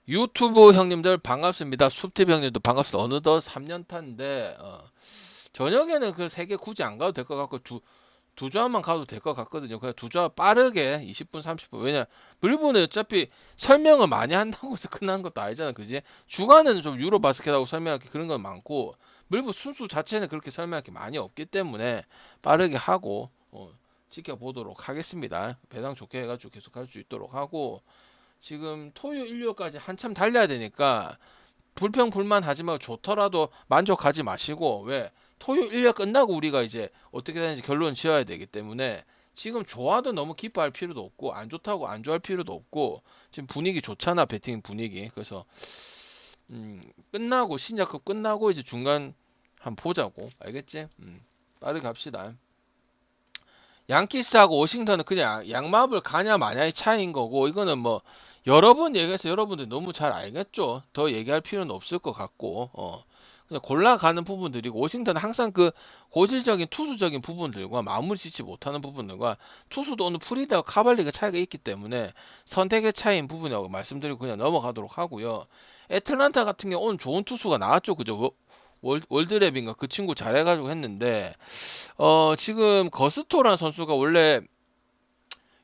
유튜브 형님들 반갑습니다. 숲TV 형님도 반갑습니다. 어느덧 3년 차인데 저녁에는 그 세 개 굳이 안 가도 될 것 같고 두 조합만 가도 될 것 같거든요. 그냥 두 조합 빠르게 20분 30분. 왜냐 물분은 어차피 설명을 많이 한다고 해서 끝난 것도 아니잖아, 그지? 주간에는 좀 유로 바스켓하고 설명할 게 그런 건 많고 물분 순수 자체는 그렇게 설명할 게 많이 없기 때문에 빠르게 하고 지켜보도록 하겠습니다. 배당 좋게 해가지고 계속 할 수 있도록 하고, 지금 토요 일요일까지 한참 달려야 되니까 불평 불만하지 말고 좋더라도 만족하지 마시고, 왜 토요 일요일 끝나고 우리가 이제 어떻게 되는지 결론 지어야 되기 때문에 지금 좋아도 너무 기뻐할 필요도 없고 안 좋다고 안 좋아할 필요도 없고, 지금 분위기 좋잖아, 배팅 분위기. 그래서 끝나고 신작급 끝나고 이제 중간 한번 보자고, 알겠지? 빠르게 갑시다. 양키스하고 워싱턴은 그냥 양마블 가냐 마냐의 차이인 거고, 이거는 뭐 여러 번 얘기해서 여러분들 너무 잘 알겠죠. 더 얘기할 필요는 없을 것 같고, 그냥 골라가는 부분들이고, 워싱턴은 항상 그 고질적인 투수적인 부분들과 마무리 짓지 못하는 부분들과 투수도 오늘 프리드와 카발리가 차이가 있기 때문에 선택의 차이인 부분이라고 말씀드리고 그냥 넘어가도록 하고요. 애틀란타 같은 경우 오늘 좋은 투수가 나왔죠, 그죠? 월드랩인가 그 친구 잘해가지고 했는데, 지금 거스토란 선수가 원래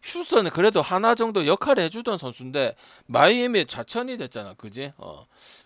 휴스턴은 그래도 하나 정도 역할을 해주던 선수인데 마이애미에 자천이 됐잖아, 그지?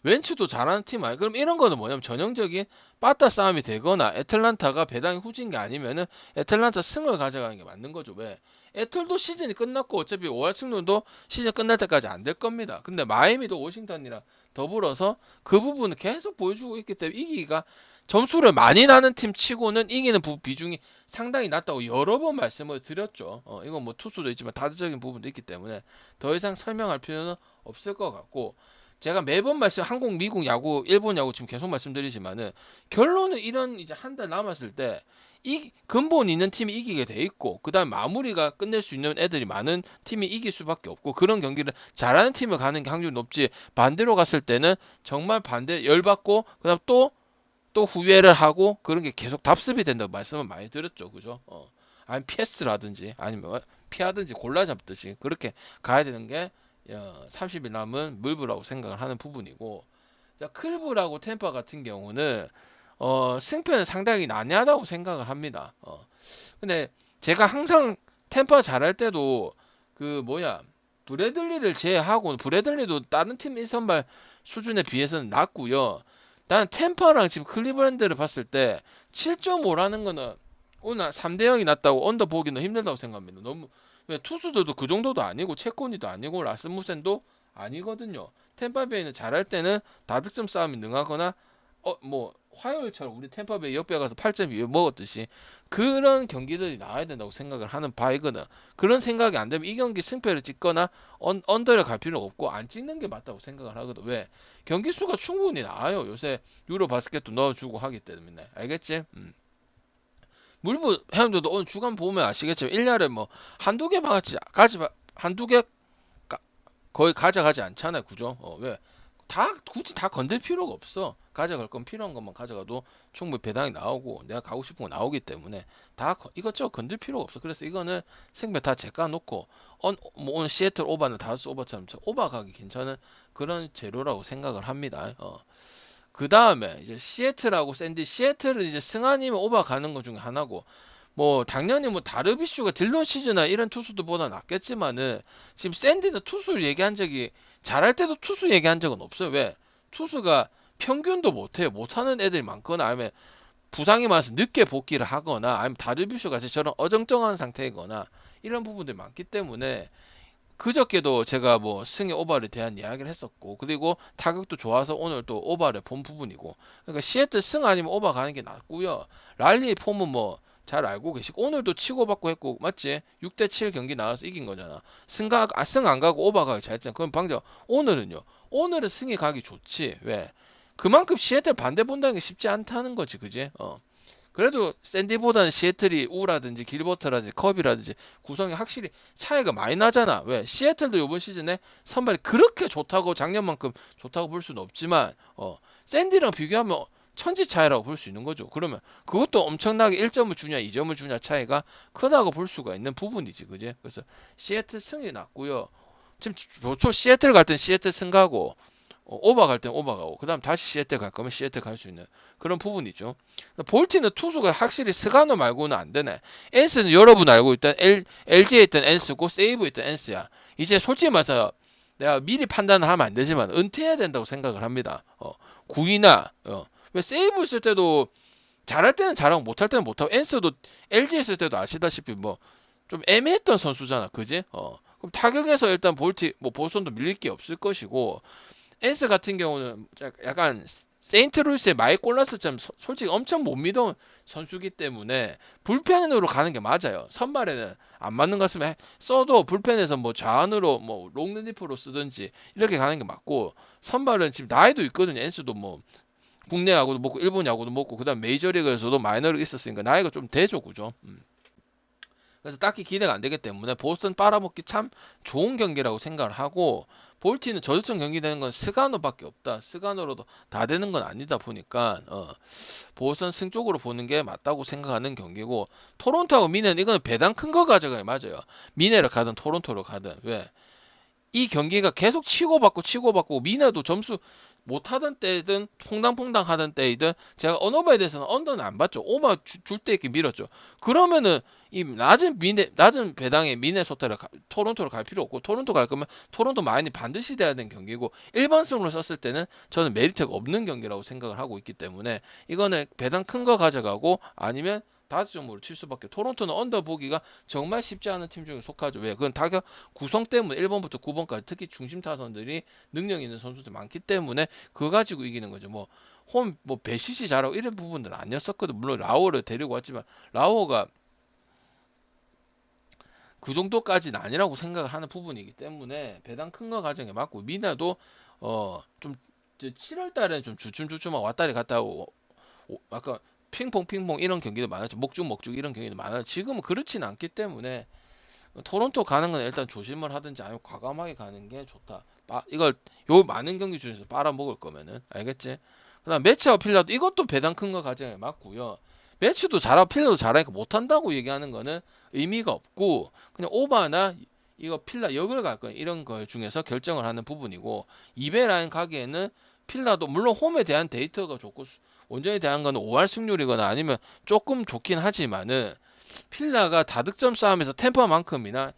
웬츠도 잘하는 팀 아니? 그럼 이런 거는 뭐냐면 전형적인 빠따 싸움이 되거나 애틀란타가 배당이 후진 게 아니면은 애틀란타 승을 가져가는 게 맞는 거죠. 왜? 애틀도 시즌이 끝났고 어차피 5할 승률도 시즌 끝날 때까지 안 될 겁니다. 근데 마이애미도 워싱턴이랑 더불어서 그 부분을 계속 보여주고 있기 때문에 이기기가, 점수를 많이 나는 팀 치고는 이기는 비중이 상당히 낮다고 여러 번 말씀을 드렸죠. 이건 뭐 투수도 있지만 다드적인 부분도 있기 때문에 더 이상 설명할 필요는 없을 것 같고, 제가 매번 한국, 미국 야구, 일본 야구 지금 계속 말씀드리지만은 결론은 이런, 이제 한 달 남았을 때 이 근본 있는 팀이 이기게 돼 있고, 그다음 마무리가 끝낼 수 있는 애들이 많은 팀이 이길 수밖에 없고, 그런 경기를 잘하는 팀을 가는 게 확률이 높지, 반대로 갔을 때는 정말 반대 열받고 그다음 또 후회를 하고 그런 게 계속 답습이 된다고 말씀을 많이 드렸죠, 그죠? 아니 PS라든지 아니면 피하든지 골라 잡듯이 그렇게 가야 되는 게 30일 남은 물부라고 생각을 하는 부분이고, 자, 클브라고 템파 같은 경우는 승패는 상당히 난해하다고 생각을 합니다. 근데 제가 항상 템파 잘할 때도 그 뭐야, 브래들리를 제외하고, 브래들리도 다른 팀 1선발 수준에 비해서는 낮고요. 나는 템파랑 지금 클리브랜드를 봤을 때 7.5라는 거는 오늘 3대 0이 났다고 언더 보기는 힘들다고 생각합니다. 너무, 왜 투수들도 그 정도도 아니고 채코니도 아니고 라스무센도 아니거든요. 템파베이는 잘할 때는 다득점 싸움이 능하거나 뭐 화요일처럼 우리 템파베이 역배 가서 8.2 먹었듯이 그런 경기들이 나와야 된다고 생각을 하는 바이거든. 그런 생각이 안 되면 이 경기 승패를 찍거나 언더를 갈 필요는 없고 안 찍는 게 맞다고 생각을 하거든. 왜? 경기 수가 충분히 나와요. 요새 유로 바스켓도 넣어주고 하기 때문에. 알겠지? 물부 형님들도 오늘 주간 보면 아시겠지만 1년에 뭐 한두 개 한두 개 거의 가져가지 않잖아요, 그죠? 왜? 다 굳이 다 건들 필요가 없어. 가져갈 건 필요한 것만 가져가도 충분히 배당이 나오고 내가 가고 싶은 거 나오기 때문에 이것저것 건들 필요가 없어. 그래서 이거는 생배 다 제가 놓고 뭐 오늘 시애틀 오바는 다스 오바처럼 오바 가기 괜찮은 그런 재료라고 생각을 합니다. 그 다음에 이제 시애틀하고 시애틀은 이제 승하님이 오바 가는 것 중에 하나고, 뭐 당연히 뭐 다르비슈가 딜런 시즈나 이런 투수들보다 낫겠지만은 지금 샌디는 투수 얘기한 적이, 잘할 때도 투수 얘기한 적은 없어요. 왜? 투수가 평균도 못해요. 못하는 애들이 많거나 아니면 부상이 많아서 늦게 복귀를 하거나 아니면 다르비슈 같이 저런 어정쩡한 상태이거나 이런 부분들이 많기 때문에, 그저께도 제가 뭐 승의 오버에 대한 이야기를 했었고, 그리고 타격도 좋아서 오늘 또 오버를 본 부분이고, 그러니까 시애틀 승 아니면 오버 가는 게 낫고요. 랄리 폼은 뭐 잘 알고 계시고 오늘도 치고받고 했고, 맞지? 6대7 경기 나와서 이긴 거잖아. 승 안 가고 오버 가기 잘했잖아. 그럼 방금 오늘은요, 오늘은 승이 가기 좋지. 왜? 그만큼 시애틀 반대 본다는 게 쉽지 않다는 거지, 그지? 그래도 샌디보다는 시애틀이 우라든지 길버트라든지 컵이라든지 구성이 확실히 차이가 많이 나잖아. 왜? 시애틀도 이번 시즌에 선발이 그렇게 좋다고, 작년만큼 좋다고 볼 수는 없지만 샌디랑 비교하면 천지 차이라고 볼 수 있는 거죠. 그러면 그것도 엄청나게 1점을 주냐 2점을 주냐 차이가 크다고 볼 수가 있는 부분이지, 그지? 그래서 시애틀 승이 났고요. 지금 좋죠. 시애틀 갈 땐 시애틀 승가고 오바 갈 땐 오바 가고 그다음 다시 시애틀 갈 거면 시애틀 갈 수 있는 그런 부분이죠. 볼티는 투수가 확실히 스가노 말고는 안 되네. 엔스는 여러분 알고 있던 LG에 있던 엔스고 세이브에 있던 엔스야. 이제 솔직히 말해서 내가 미리 판단을 하면 안 되지만 은퇴해야 된다고 생각을 합니다. 구이나 왜 세이브 있을 때도 잘할 때는 잘하고 못할 때는 못하고 엔스도 LG 있을 때도 아시다시피 뭐 좀 애매했던 선수잖아, 그지? 그럼 타격에서 일단 보스턴도 밀릴 게 없을 것이고 엔스 같은 경우는 약간 세인트루이스의 마이크 콜라스처럼 솔직히 엄청 못 믿은 선수기 때문에 불펜으로 가는 게 맞아요. 선발에는 안 맞는 것 같으면 써도 불펜에서 뭐 좌완으로 뭐 롱리리프로 쓰든지 이렇게 가는 게 맞고 선발은 지금 나이도 있거든요. 엔스도 뭐 국내 야구도 먹고 일본 야구도 먹고 그다음 메이저리그에서도 마이너리그 있었으니까 나이가 좀 되죠, 그죠? 그래서 딱히 기대가 안 되기 때문에 보스턴 빨아먹기 참 좋은 경기라고 생각을 하고 볼티는 저득점 경기 되는 건 스가노밖에 없다. 스가노로도 다 되는 건 아니다 보니까 보스턴 승 쪽으로 보는 게 맞다고 생각하는 경기고 토론토하고 미네는 이거는 배당 큰 거 가져가야 맞아요. 미네를 가든 토론토로 가든 왜? 이 경기가 계속 치고받고 미네도 점수 못하던 때든 퐁당퐁당 하던 때이든 제가 언어바에 대해서는 언더는 안 봤죠. 오바 줄 때 이렇게 밀었죠. 그러면은 이 낮은 배당의 미네소타를 토론토로 갈 필요 없고 토론토 갈 거면 토론토 마인이 반드시 돼야 되는 경기고 일반승으로 썼을 때는 저는 메리트가 없는 경기라고 생각을 하고 있기 때문에 이거는 배당 큰 거 가져가고 아니면 5점으로 칠 수밖에. 토론토는 언더 보기가 정말 쉽지 않은 팀 중에 속하죠. 왜? 그건 타격 구성 때문에 1번부터 9번까지 특히 중심 타선들이 능력 있는 선수들 많기 때문에 그거 가지고 이기는 거죠. 뭐 배시시 잘하고 이런 부분들은 아니었었거든. 물론 라오를 데리고 왔지만 라오가 그 정도까지는 아니라고 생각을 하는 부분이기 때문에 배당 큰 거 가정에 맞고 미나도 좀 7월 달에는 좀 주춤주춤하고 왔다리 갔다 오고 아까 핑퐁 이런 경기도 많았죠. 먹죽 이런 경기도 많아요. 지금은 그렇지는 않기 때문에 토론토 가는 건 일단 조심을 하든지 아니면 과감하게 가는 게 좋다. 이걸 요 많은 경기 중에서 빨아먹을 거면은 알겠지? 그다음 매치와 필라도 이것도 배당 큰 거 가정에 맞고요. 매치도 잘하고 필라도 잘하니까 못한다고 얘기하는 거는 의미가 없고 그냥 오바나 이거 필라 역을 갈 거야 이런 거 중에서 결정을 하는 부분이고 2배 라인 가기에는 필라도 물론 홈에 대한 데이터가 좋고 원정에 대한 거는 5할 승률이거나 아니면 조금 좋긴 하지만은 필라가 다득점 싸움에서 템퍼만큼이나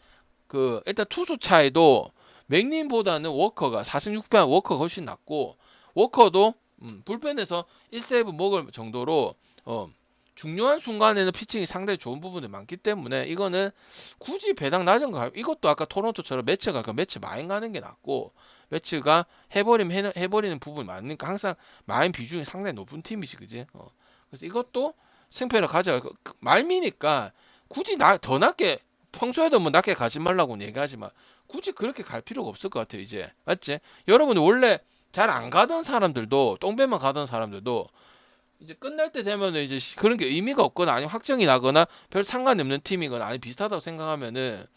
그 일단 투수 차이도 맥님보다는 워커가 4승 6패한 워커가 훨씬 낫고 워커도 불펜에서 1세이브 먹을 정도로 중요한 순간에는 피칭이 상당히 좋은 부분이 많기 때문에 이거는 굳이 배당 낮은 거 이것도 아까 토론토처럼 매치 갈까 매치 많이 가는 게 낫고 매치가 해버리는 부분이 많으니까 항상 마인 비중이 상당히 높은 팀이지 그지? 그래서 이것도 승패를 가져가 말미니까 굳이 더 낮게 평소에도 뭐 낮게 가지 말라고는 얘기하지만 굳이 그렇게 갈 필요가 없을 것 같아요 이제 맞지? 여러분이 원래 잘 안 가던 사람들도 똥배만 가던 사람들도 이제 끝날 때 되면은 이제 그런 게 의미가 없거나 아니면 확정이 나거나 별 상관이 없는 팀이거나 아니 비슷하다고 생각하면은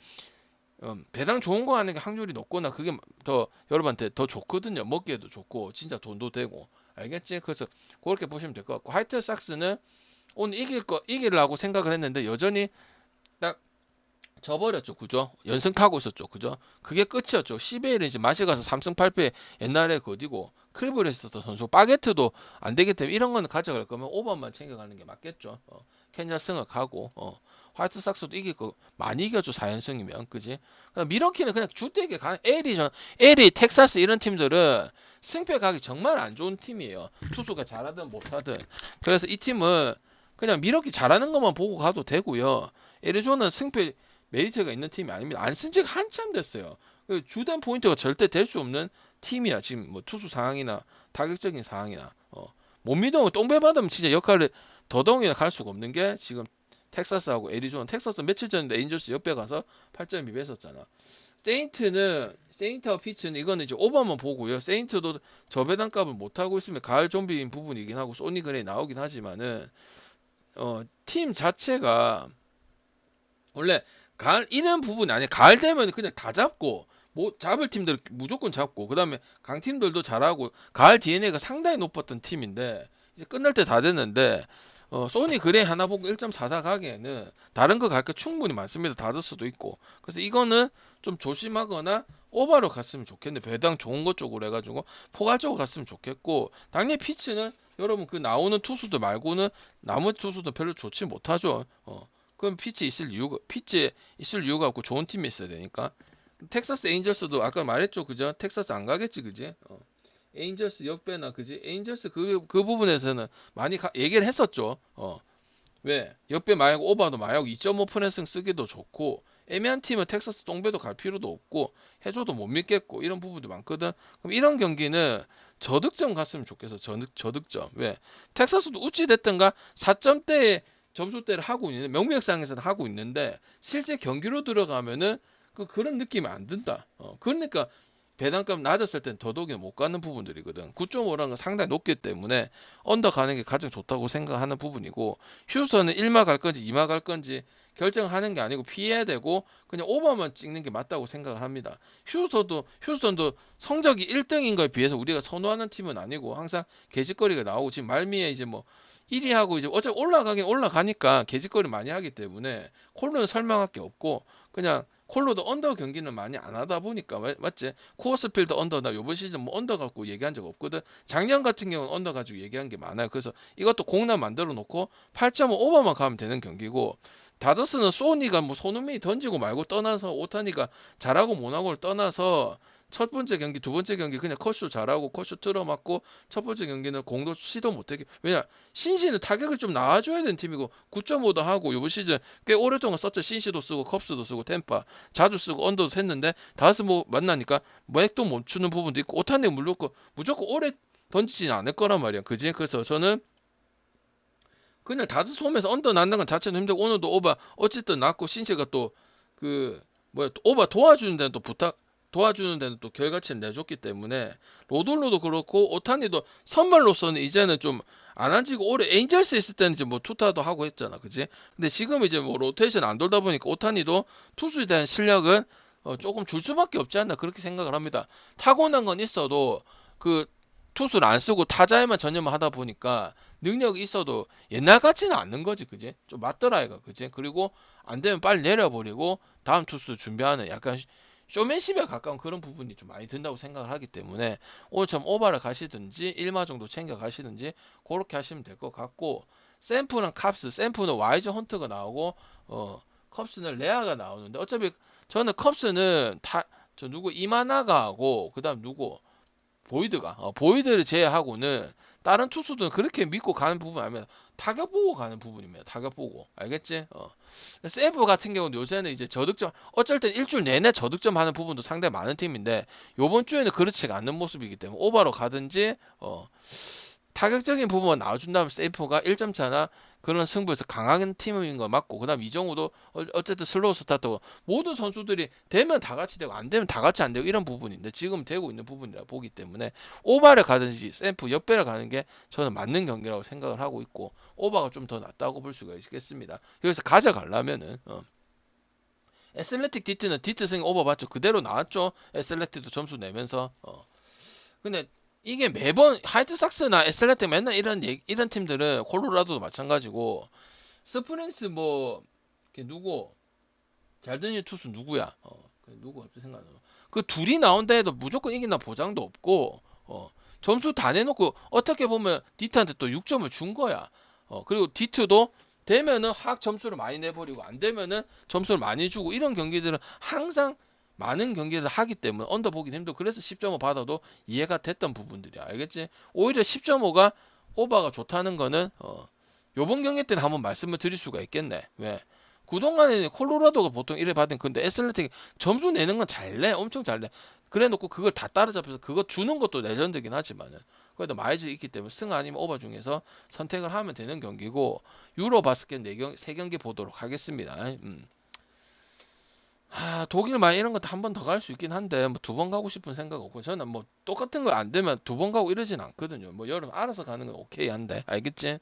배당 좋은 거 하는 게 확률이 높거나 그게 더 여러분한테 더 좋거든요. 먹기에도 좋고 진짜 돈도 되고 알겠지? 그래서 그렇게 보시면 될 것 같고 화이트삭스는 오늘 이기려고 생각을 했는데 여전히 딱 져버렸죠. 그죠? 연승하고 있었죠. 그죠? 그게 끝이었죠. 시베일은 이제 마시 가서 3승 8패 옛날에 거디고 클리브랜드 선수 바게트도 안 되기 때문에 이런 거는 가져갈 거면 5번만 챙겨가는 게 맞겠죠. 캔자스가 가고 화이트삭스도 이길 거 많이 이겨줘 4연승이면 그지? 미러키는 그냥 주대게 가는 LA 텍사스 이런 팀들은 승패 가기 정말 안 좋은 팀이에요. 투수가 잘하든 못하든. 그래서 이 팀은 그냥 미러키 잘하는 것만 보고 가도 되고요. 애리조나는 승패 메리트가 있는 팀이 아닙니다. 안 쓴 지가 한참 됐어요. 주된 포인트가 절대 될 수 없는 팀이야. 지금 뭐 투수 상황이나 타격적인 상황이나 못 믿으면 똥배 받으면 진짜 역할을 더더욱이나 갈 수가 없는 게 지금 텍사스하고 애리조나. 텍사스 며칠 전에 에인저스 옆에 가서 8.2배 했었잖아. 세인트와 피츠는 이거는 이제 오버만 보고요. 세인트도 저배당값을 못 하고 있으면 가을 좀비인 부분이긴 하고 소니 그레이 나오긴 하지만은 팀 자체가 원래 가을 이런 부분이 아니야. 가을 되면 그냥 다 잡고 뭐 잡을 팀들 무조건 잡고 그다음에 강팀들도 잘하고 가을 DNA가 상당히 높았던 팀인데 이제 끝날 때 다 됐는데 소니 그레이 하나 보고 1.44 가기에는 다른 거 갈 거 충분히 많습니다. 다저스도 있고. 그래서 이거는 좀 조심하거나 오바로 갔으면 좋겠네. 배당 좋은 것 쪽으로 해가지고 포괄적으로 갔으면 좋겠고, 당연히 피치는 여러분 그 나오는 투수들 말고는 나머지 투수도 별로 좋지 못하죠. 그럼 피치 있을 이유가 없고 좋은 팀이 있어야 되니까. 텍사스 에인절스도 아까 말했죠, 그죠? 텍사스 안 가겠지, 그지? 에인절스 역배나 그지? 에인절스 그 부분에서는 많이 얘기를 했었죠. 왜? 역배 마약 오바도 마약 2.5% 쓰기도 좋고, 애매한 팀은 텍사스 똥배도 갈 필요도 없고, 해줘도 못 믿겠고, 이런 부분도 많거든. 그럼 이런 경기는 저득점 갔으면 좋겠어. 저득점. 왜? 텍사스도 어찌 됐든가 4점대의 점수대를 하고 있는데, 명맥상에서는 하고 있는데, 실제 경기로 들어가면은 그런 느낌이 안 든다. 그러니까 배당값 낮았을 땐 더더욱이 못 가는 부분들이거든. 9.5라는 건 상당히 높기 때문에 언더 가는 게 가장 좋다고 생각하는 부분이고, 휴스턴은 1마 갈 건지 2마 갈 건지 결정하는 게 아니고 피해야 되고 그냥 오버만 찍는 게 맞다고 생각합니다. 휴스턴도 성적이 1등인 거에 비해서 우리가 선호하는 팀은 아니고 항상 개짓거리가 나오고, 지금 말미에 이제 뭐 1위 하고 이제 어차피 올라가긴 올라가니까 개짓거리 많이 하기 때문에 콜로는 설명할 게 없고, 그냥 콜로도 언더 경기는 많이 안 하다 보니까 맞지? 쿠어스필드 언더, 나 요번 시즌 뭐 언더 갖고 얘기한 적 없거든. 작년 같은 경우는 언더 가지고 얘기한 게 많아요. 그래서 이것도 공략 만들어 놓고 8.5 오버만 가면 되는 경기고, 다저스는 소니가 뭐 손흥민이 던지고 말고 떠나서 오타니가 잘하고 못하고를 떠나서 첫 번째 경기, 두 번째 경기 그냥 컷슛 잘하고 컷슛 틀어맞고, 첫 번째 경기는 공도 시도 못하게. 왜냐, 신시는 타격을 좀 나와줘야 되는 팀이고 9.5도 하고 요번 시즌 꽤 오랫동안 썼죠. 신시도 쓰고 컵스도 쓰고 템파 자주 쓰고 언더도 했는데 다스 뭐 만나니까 맥도 못 추는 부분도 있고, 오타니 무조건 오래 던지지는 않을 거란 말이야. 그지? 그래서 저는 그냥 다스 홈에서 언더 낳는 건 자체는 힘들고, 오늘도 오바 어쨌든 낳고, 신시가 또 오바 도와주는 데는 또 도와주는 데는 또 결과치를 내줬기 때문에, 로돌로도 그렇고 오타니도 선발로서는 이제는 좀 안 한지고, 올해 에인절스 있을 때는 이제 뭐 투타도 하고 했잖아, 그지? 근데 지금 이제 뭐 로테이션 안 돌다 보니까 오타니도 투수에 대한 실력은 조금 줄 수밖에 없지 않나, 그렇게 생각을 합니다. 타고난 건 있어도 그 투수를 안 쓰고 타자에만 전념을 하다 보니까 능력이 있어도 옛날 같지는 않는 거지, 그지? 좀 맞더라 이가, 그지? 그리고 안 되면 빨리 내려버리고 다음 투수 준비하는 약간 쇼맨십에 가까운 그런 부분이 좀 많이 든다고 생각을 하기 때문에, 오늘처럼 오바를 가시든지 1마 정도 챙겨 가시든지 그렇게 하시면 될 것 같고, 샘프랑 캅스, 샘프는 와이즈 헌트가 나오고 컵스는 레아가 나오는데, 어차피 저는 컵스는 저 누구 이마나가하고 그다음 누구 보이드를 제외하고는 다른 투수들은 그렇게 믿고 가는 부분 아니면 타격 보고 가는 부분입니다. 타격 보고. 알겠지? 세이브 같은 경우는 요새는 이제 저득점, 어쩔 땐 일주일 내내 저득점 하는 부분도 상당히 많은 팀인데, 요번 주에는 그렇지가 않는 모습이기 때문에 오버로 가든지 타격적인 부분만 나와준다면 세이프가 1점 차나 그런 승부에서 강한 팀인 거 맞고, 그 다음 이정우도 어쨌든 슬로우 스타트고, 모든 선수들이 되면 다 같이 되고 안 되면 다 같이 안 되고 이런 부분인데, 지금 되고 있는 부분이라 보기 때문에 오바를 가든지 샘프 역배를 가는 게 저는 맞는 경기라고 생각을 하고 있고, 오바가 좀 더 낫다고 볼 수가 있겠습니다. 여기서 가져가려면은 애슬레틱 디트는 디트 승 오버 봤죠? 그대로 나왔죠? 애슬레틱도 점수 내면서 근데 이게 매번 화이트삭스나 애슬레틱 맨날 이런 팀들은, 콜로라도도 마찬가지고, 스프링스 뭐 누구 잘 던지는 투수 누구야? 누구 갑자기 생각 안 나. 그 둘이 나온다 해도 무조건 이긴다 보장도 없고, 점수 다 내놓고 어떻게 보면 디트한테 또 6점을 준 거야. 그리고 디트도 되면은 확 점수를 많이 내버리고, 안 되면은 점수를 많이 주고, 이런 경기들은 항상 많은 경기를 하기 때문에 언더 보기 힘들고, 그래서 10.5 받아도 이해가 됐던 부분들이야. 알겠지? 오히려 10.5가 오버가 좋다는 거는 요번 경기 때는 한번 말씀을 드릴 수가 있겠네. 왜? 그동안에 콜로라도가 보통 이래 받은, 근데 애슬레틱 점수 내는 건 잘 내, 엄청 잘 내. 그래 놓고 그걸 다 따라잡혀서 그거 주는 것도 레전드긴 하지만은, 그래도 마이즈 있기 때문에 승 아니면 오버 중에서 선택을 하면 되는 경기고, 유로 바스켓 3경기 보도록 하겠습니다. 독일만 이런 것도 한 번 더 갈 수 있긴 한데, 뭐 2번 가고 싶은 생각 없고, 저는 뭐 똑같은 거 안 되면 2번 가고 이러진 않거든요. 뭐 여러분 알아서 가는 건 오케이 한데, 알겠지?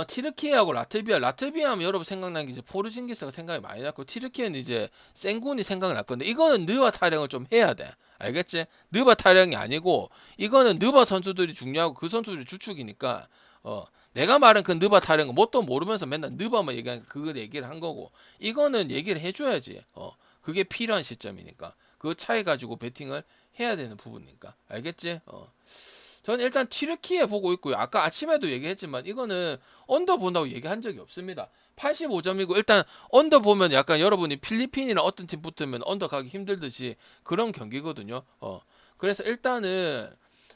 티르키예하고 라트비아 하면 여러분 생각나는 게 이제 포르징기스가 생각이 많이 났고, 티르키예는 이제 생군이 생각이 날 건데, 이거는 느바 타령을 좀 해야 돼. 알겠지? 느바 타령이 아니고, 이거는 느바 선수들이 중요하고 그 선수들이 주축이니까 내가 말한 그 느바 타령 거 뭣도 모르면서 맨날 느바만 얘기한 그거 얘기를 한 거고 이거는 얘기를 해줘야지. 그게 필요한 시점이니까 그 차이 가지고 베팅을 해야 되는 부분이니까 알겠지? 저는 일단 튀르키예 보고 있고요. 아까 아침에도 얘기했지만 이거는 언더 본다고 얘기한 적이 없습니다. 85점이고 일단 언더 보면 약간 여러분이 필리핀이나 어떤 팀 붙으면 언더 가기 힘들듯이 그런 경기거든요. 그래서 일단은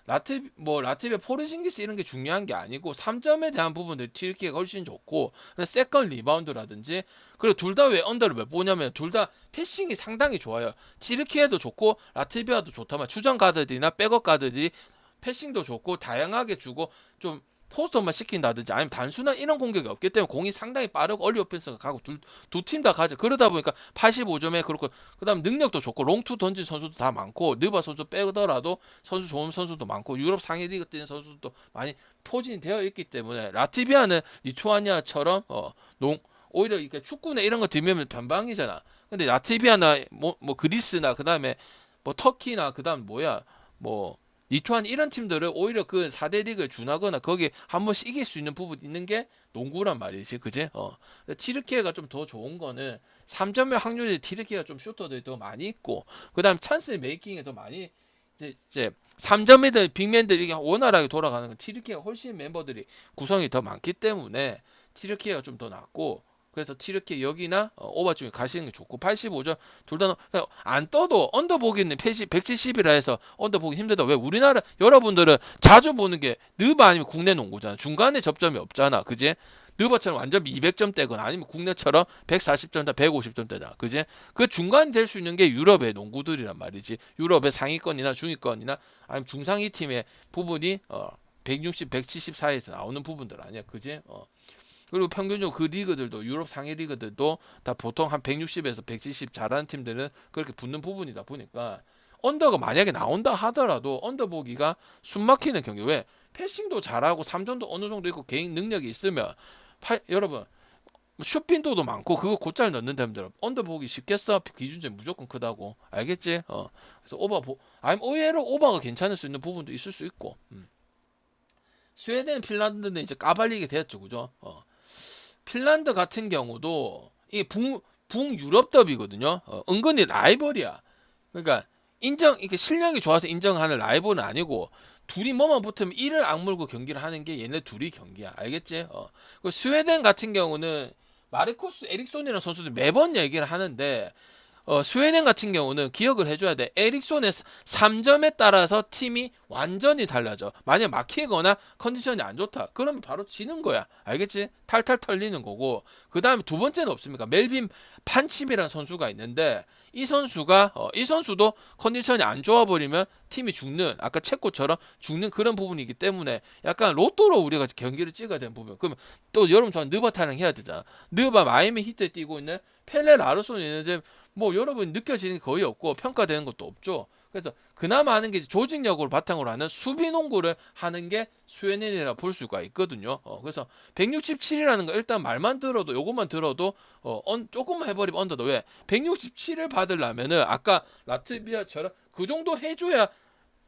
라트비아 포르징기스 이런 게 중요한 게 아니고 3점에 대한 부분들 튀르키예가 훨씬 좋고 세컨 리바운드라든지 그리고 둘 다 왜 언더를 왜 보냐면 둘 다 패싱이 상당히 좋아요. 튀르키예도 좋고 라트비아도 좋다만 주전 가드들이나 백업 가드들이 패싱도 좋고 다양하게 주고 좀 포스터만 시킨다든지 아니면 단순한 이런 공격이 없기 때문에 공이 상당히 빠르고 얼리 오펜스가 가고 두 팀 다 가죠. 그러다 보니까 85점에 그렇고 그다음 능력도 좋고 롱투 던진 선수도 다 많고 느바 선수 빼더라도 선수 좋은 선수도 많고 유럽 상위 리그 뛰는 선수도 많이 포진이 되어 있기 때문에 라트비아는 리투아니아처럼 오히려 이렇게 축구나 이런 거 들면 변방이잖아. 근데 라트비아나 뭐 그리스나 그다음에 뭐 터키나 그다음 뭐야 뭐 리투아니 이런 팀들은 오히려 그 4대 리그에 준하거나 거기 한 번씩 이길 수 있는 부분 있는 게 농구란 말이지, 그지? 튀르키예가 좀 더 좋은 거는 3점의 확률이 튀르키예가 좀 슈터들이 더 많이 있고, 그다음 찬스 메이킹에 더 많이 이제 3점이든 빅맨들이 원활하게 돌아가는 건 튀르키예가 훨씬 멤버들이 구성이 더 많기 때문에 튀르키예가 좀 더 낫고. 그래서 튀르키예 여기나 오바 중에 가시는 게 좋고 85점 둘 다 안 떠도 언더 보기는 170이라 해서 언더 보기 힘들다. 왜 우리나라 여러분들은 자주 보는 게 느바 아니면 국내 농구잖아. 중간에 접점이 없잖아. 그지? 느바처럼 완전 200점대거나 아니면 국내처럼 140점대 150점대다. 그지? 그 중간이 될 수 있는 게 유럽의 농구들이란 말이지. 유럽의 상위권이나 중위권이나 아니면 중상위 팀의 부분이 160, 170 사이에서 나오는 부분들 아니야. 그지? 그리고 평균적으로 그 리그들도 유럽 상위 리그들도 다 보통 한 160에서 170 잘하는 팀들은 그렇게 붙는 부분이다 보니까 언더가 만약에 나온다 하더라도 언더 보기가 숨막히는 경기. 왜? 패싱도 잘하고 3점도 어느 정도 있고 개인 능력이 있으면 여러분 슛빈도도 많고 그거 곧잘 넣는 팀들 언더 보기 쉽겠어? 기준점이 무조건 크다고. 알겠지? 그래서 아니면 의외로 오버가 괜찮을 수 있는 부분도 있을 수 있고. 스웨덴, 핀란드는 이제 까발리게 되었죠, 그죠? 핀란드 같은 경우도 이 북유럽 더비거든요. 은근히 라이벌이야. 그러니까 이게 실력이 좋아서 인정하는 라이벌은 아니고 둘이 뭐만 붙으면 이를 악물고 경기를 하는 게 얘네 둘이 경기야. 알겠지? 그 스웨덴 같은 경우는 마르쿠스 에릭손이라는 선수들 매번 얘기를 하는데 스웨덴 같은 경우는 기억을 해줘야 돼. 에릭손의 3점에 따라서 팀이 완전히 달라져. 만약 막히거나 컨디션이 안 좋다. 그러면 바로 지는 거야. 알겠지? 탈탈 털리는 거고. 그 다음에 두 번째는 없습니까? 멜빈 판칩이라는 선수가 있는데 이 선수도 컨디션이 안 좋아버리면 팀이 죽는, 아까 체코처럼 죽는 그런 부분이기 때문에 약간 로또로 우리가 경기를 찍어야 되는 부분. 그러면 또 여러분 좋아하는 느바 타령 해야 되잖아. 느바 마이애미 히트에 뛰고 있는 펠레 라르손이 있는데 뭐 여러분 느껴지는 게 거의 없고 평가되는 것도 없죠. 그래서 그나마 하는 게 조직력을 바탕으로 하는 수비 농구를 하는 게 스웨덴이라 볼 수가 있거든요. 그래서 167이라는 거 일단 말만 들어도 요것만 들어도 조금만 해버리면 언더도 왜 167을 받으려면은 아까 라트비아처럼 그 정도 해줘야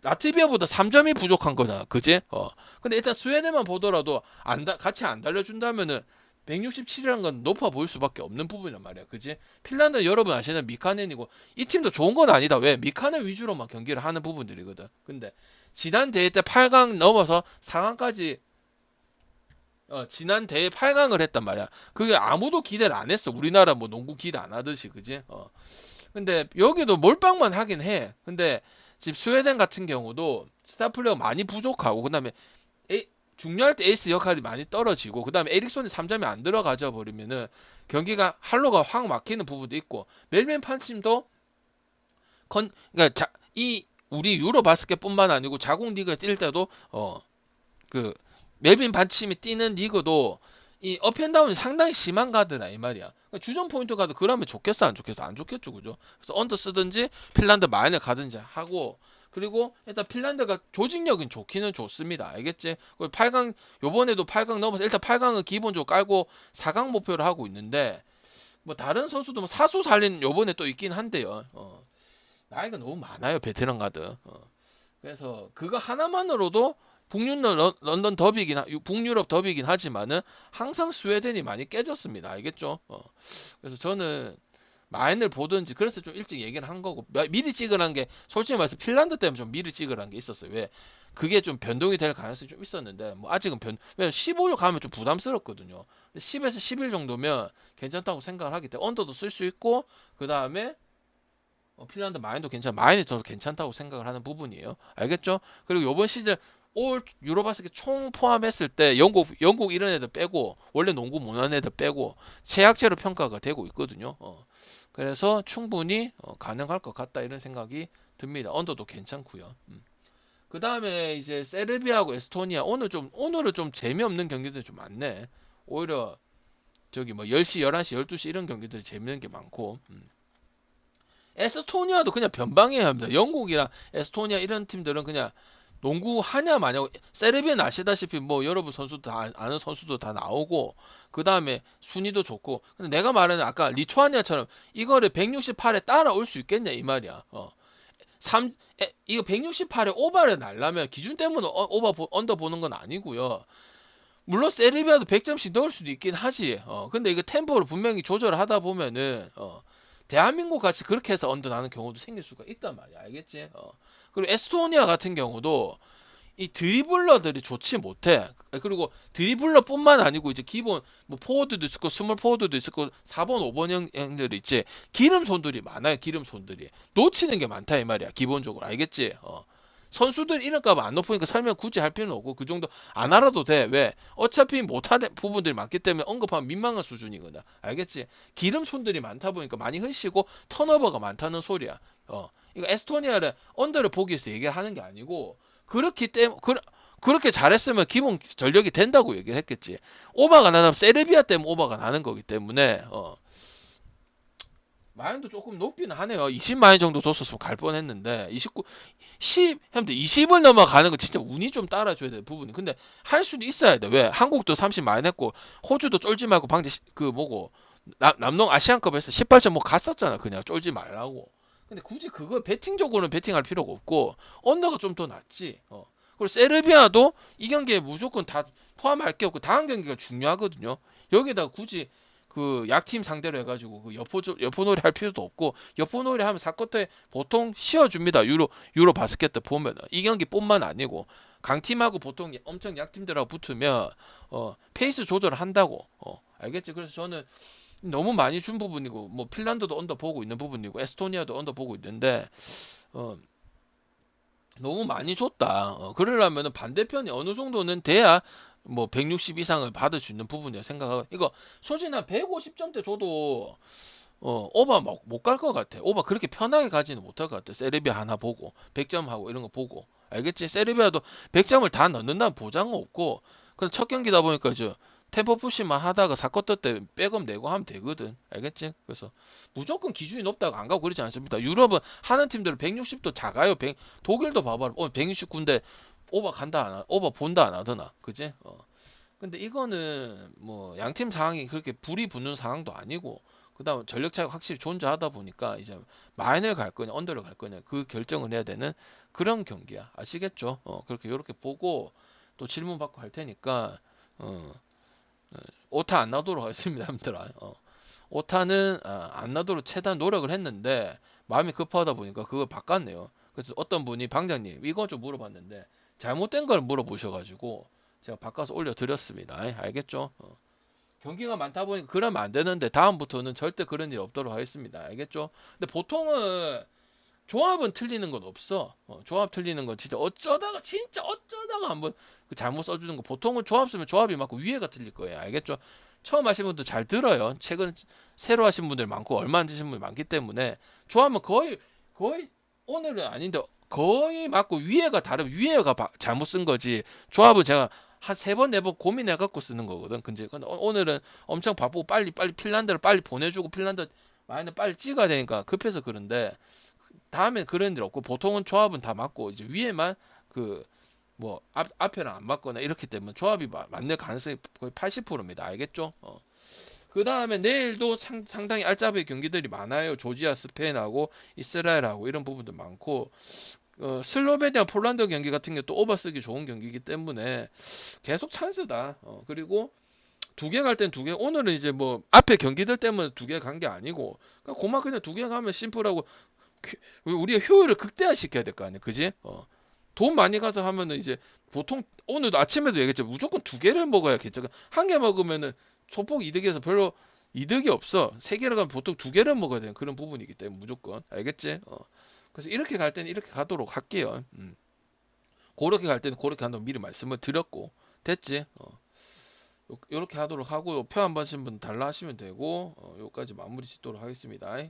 라트비아보다 3점이 부족한 거잖아. 그지? 근데 일단 스웨덴만 보더라도 같이 안 달려준다면은 167이라는 건 높아 보일 수밖에 없는 부분이란 말이야. 그지? 핀란드 여러분 아시는 미카넨이고 이 팀도 좋은 건 아니다. 왜? 미카넨 위주로만 경기를 하는 부분들이거든. 근데 지난 대회 때 8강 넘어서 4강까지 지난 대회 8강을 했단 말이야. 그게 아무도 기대를 안 했어. 우리나라 뭐 농구 기대 안 하듯이. 그지? 근데 여기도 몰빵만 하긴 해. 근데 지금 스웨덴 같은 경우도 스타 플레이가 많이 부족하고 그다음에 중요할 때 에이스 역할이 많이 떨어지고 그 다음에 에릭손이 3점이 안 들어가져 버리면은 경기가 할로가 확 막히는 부분도 있고 멜빈 판침도 그러니까 이 우리 유로 바스켓뿐만 아니고 자국 리그에 뛸 때도 그 멜빈 판침이 뛰는 리그도 이 업앤다운이 상당히 심한 가드라 이 말이야. 그러니까 주전 포인트 가드 그러면 좋겠어 안 좋겠어? 안 좋겠죠, 그죠? 그래서 언더 쓰든지 핀란드 마인을 가든지 하고. 그리고 일단 핀란드가 조직력은 좋기는 좋습니다. 알겠지? 8강 요번에도 8강 넘어서 일단 8강은 기본적으로 깔고 4강 목표를 하고 있는데 뭐 다른 선수도 뭐 사수 살린 요번에 또 있긴 한데요. 나이가 너무 많아요, 베테랑 가드. 그래서 그거 하나만으로도 런던 더비긴 북유럽 더비긴 하지만은 항상 스웨덴이 많이 깨졌습니다. 알겠죠? 그래서 저는 마인을 보든지 그래서 좀 일찍 얘기를 한 거고 미리 찍으란 게 솔직히 말해서 핀란드 때문에 좀 미리 찍으란 게 있었어요. 왜? 그게 좀 변동이 될 가능성이 좀 있었는데 뭐 아직은 왜냐면 15일 가면 좀 부담스럽거든요. 근데 10에서 11 정도면 괜찮다고 생각을 하기 때문에 언더도 쓸 수 있고 그 다음에 핀란드 마인도 마인이 더 괜찮다고 생각을 하는 부분이에요. 알겠죠? 그리고 요번 시즌 올 유로바스켓 총 포함했을 때 영국 이런 애들 빼고 원래 농구 못하는 애들 빼고 최약체로 평가가 되고 있거든요. 그래서 충분히 가능할 것 같다 이런 생각이 듭니다. 언더도 괜찮고요. 그 다음에 이제 세르비아하고 에스토니아 오늘은 좀 재미없는 경기들이 좀 많네. 오히려 저기 뭐 10시, 11시, 12시 이런 경기들이 재밌는 게 많고. 에스토니아도 그냥 변방해야 합니다. 영국이랑 에스토니아 이런 팀들은 그냥 농구 하냐 마냐고. 세르비아는 아시다시피 뭐 여러분 선수도 다 아는 선수도 다 나오고 그 다음에 순위도 좋고. 근데 내가 말하는 아까 리투아니아처럼 이거를 168에 따라올 수 있겠냐 이 말이야. 이거 168에 오버를 날라면 기준 때문에 언더 보는 건 아니고요. 물론 세르비아도 100점씩 넣을 수도 있긴 하지. 근데 이거 템포를 분명히 조절하다 보면은 대한민국 같이 그렇게 해서 언더 나는 경우도 생길 수가 있단 말이야. 알겠지? 그리고 에스토니아 같은 경우도 이 드리블러들이 좋지 못해. 그리고 드리블러뿐만 아니고 이제 기본 뭐 포워드도 있고 스몰 포워드도 있고 4번, 5번 형들이 있지. 기름 손들이 많아요. 기름 손들이 놓치는 게 많다 이 말이야. 기본적으로 알겠지? 선수들 이름값 안 높으니까 설명 굳이 할 필요는 없고 그 정도 안 알아도 돼. 왜? 어차피 못하는 부분들이 많기 때문에 언급하면 민망한 수준이거든. 알겠지? 기름 손들이 많다 보니까 많이 흐시고 턴오버가 많다는 소리야. 이거 에스토니아를 언더를 보기 위해서 얘기를 하는 게 아니고 그렇기 때문에 그렇게 잘했으면 기본 전력이 된다고 얘기를 했겠지. 오버가 나면 세르비아 때문에 오버가 나는 거기 때문에 마인도 조금 높기는 하네요. 20마인 정도 줬었으면 갈 뻔했는데 20을 넘어가는 거 진짜 운이 좀 따라줘야 될 부분이. 근데 할 수는 있어야 돼. 왜? 한국도 30마인 했고 호주도 쫄지 말고 방대 그 뭐고 남농 아시안컵에서 18점 뭐 갔었잖아. 그냥 쫄지 말라고. 근데 굳이 그걸 배팅적으로는 배팅할 필요가 없고 언더가 좀 더 낫지. 그리고 세르비아도 이 경기에 무조건 다 포함할 게 없고 다음 경기가 중요하거든요. 여기다가 굳이 그 약팀 상대로 해가지고 그 여포놀이 할 필요도 없고 여포놀이 하면 4쿼터에 보통 씌워줍니다. 유로 바스켓 보면 이 경기뿐만 아니고 강팀하고 보통 엄청 약팀들하고 붙으면 페이스 조절을 한다고. 알겠지? 그래서 저는 너무 많이 준 부분이고 뭐 핀란드도 언더 보고 있는 부분이고 에스토니아도 언더 보고 있는데 너무 많이 줬다. 그러려면 반대편이 어느 정도는 돼야 뭐 160 이상을 받을 수 있는 부분이라 생각하고 이거 솔직히 난 150점대 줘도 오버 못 갈 것 같아. 오버 그렇게 편하게 가지는 못할 것 같아. 세르비아 하나 보고 100점 하고 이런 거 보고 알겠지? 세르비아도 100점을 다 넣는다는 보장은 없고 그냥 첫 경기다 보니까 템포 푸시만 하다가 4쿼터 때 백업 내고 하면 되거든. 알겠지? 그래서 무조건 기준이 높다고 안 가고 그러지 않습니다. 유럽은 하는 팀들은 160도 작아요. 독일도 봐봐. 169인데 오버 간다 안 하, 오버 본다 안 하더나. 그지? 근데 이거는 뭐 양팀 상황이 그렇게 불이 붙는 상황도 아니고 그다음 전력 차이가 확실히 존재하다 보니까 이제 마인을 갈 거냐 언더를 갈 거냐 그 결정을 해야 되는 그런 경기야. 아시겠죠? 그렇게 요렇게 보고 또 질문 받고 할 테니까 오타 안 나도록 하겠습니다, 여러분들아. 오타는 안 나도록 최대한 노력을 했는데 마음이 급하다 보니까 그걸 바꿨네요. 그래서 어떤 분이 방장님 이거 좀 물어봤는데 잘못된 걸 물어보셔가지고 제가 바꿔서 올려드렸습니다. 알겠죠? 경기가 많다 보니까 그러면 안 되는데 다음부터는 절대 그런 일 없도록 하겠습니다. 알겠죠? 근데 보통은 조합은 틀리는 건 없어. 조합 틀리는 건 진짜 어쩌다가 한번 그 잘못 써주는 거. 보통은 조합 쓰면 조합이 맞고 위에가 틀릴 거예요. 알겠죠? 처음 하신 분들 잘 들어요. 최근 새로 하신 분들 많고 얼마 안 되신 분들 많기 때문에 조합은 거의 오늘은 아닌데 거의 맞고 위에가 다르면 위에가 잘못 쓴 거지. 조합은 제가 한 3번 4번 고민해 갖고 쓰는 거거든. 근데 오늘은 엄청 바쁘고 빨리 핀란드를 빨리 보내주고 핀란드 마인을 빨리 찍어야 되니까 급해서 그런데 다음엔 그런 일 없고 보통은 조합은 다 맞고 이제 위에만 그 뭐 앞에는 안 맞거나 이렇기 때문에 조합이 맞는 가능성이 거의 80%입니다. 알겠죠? 그 다음에 내일도 상당히 알짜배기 경기들이 많아요. 조지아, 스페인하고 이스라엘하고 이런 부분도 많고 슬로베니아 폴란드 경기 같은 게 또 오버 쓰기 좋은 경기이기 때문에 계속 찬스다. 그리고 두 개 갈 땐 두 개. 오늘은 이제 뭐 앞에 경기들 때문에 두 개 간 게 아니고 그냥 두 개 가면 심플하고 우리가 효율을 극대화시켜야 될 거 아니야, 그지? 돈 많이 가서 하면은 이제 보통 오늘도 아침에도 얘기했죠. 무조건 두 개를 먹어야 괜찮아. 한 개 먹으면은 소폭 이득에서 별로 이득이 없어. 세 개를 가면 보통 두 개를 먹어야 되는 그런 부분이기 때문에 무조건 알겠지? 그래서 이렇게 갈 때는 이렇게 가도록 할게요. 그렇게 갈 때는 그렇게 한다고 미리 말씀을 드렸고 됐지? 요렇게 하도록 하고 표 한 번씩 달라 하시면 되고 요까지 마무리 짓도록 하겠습니다.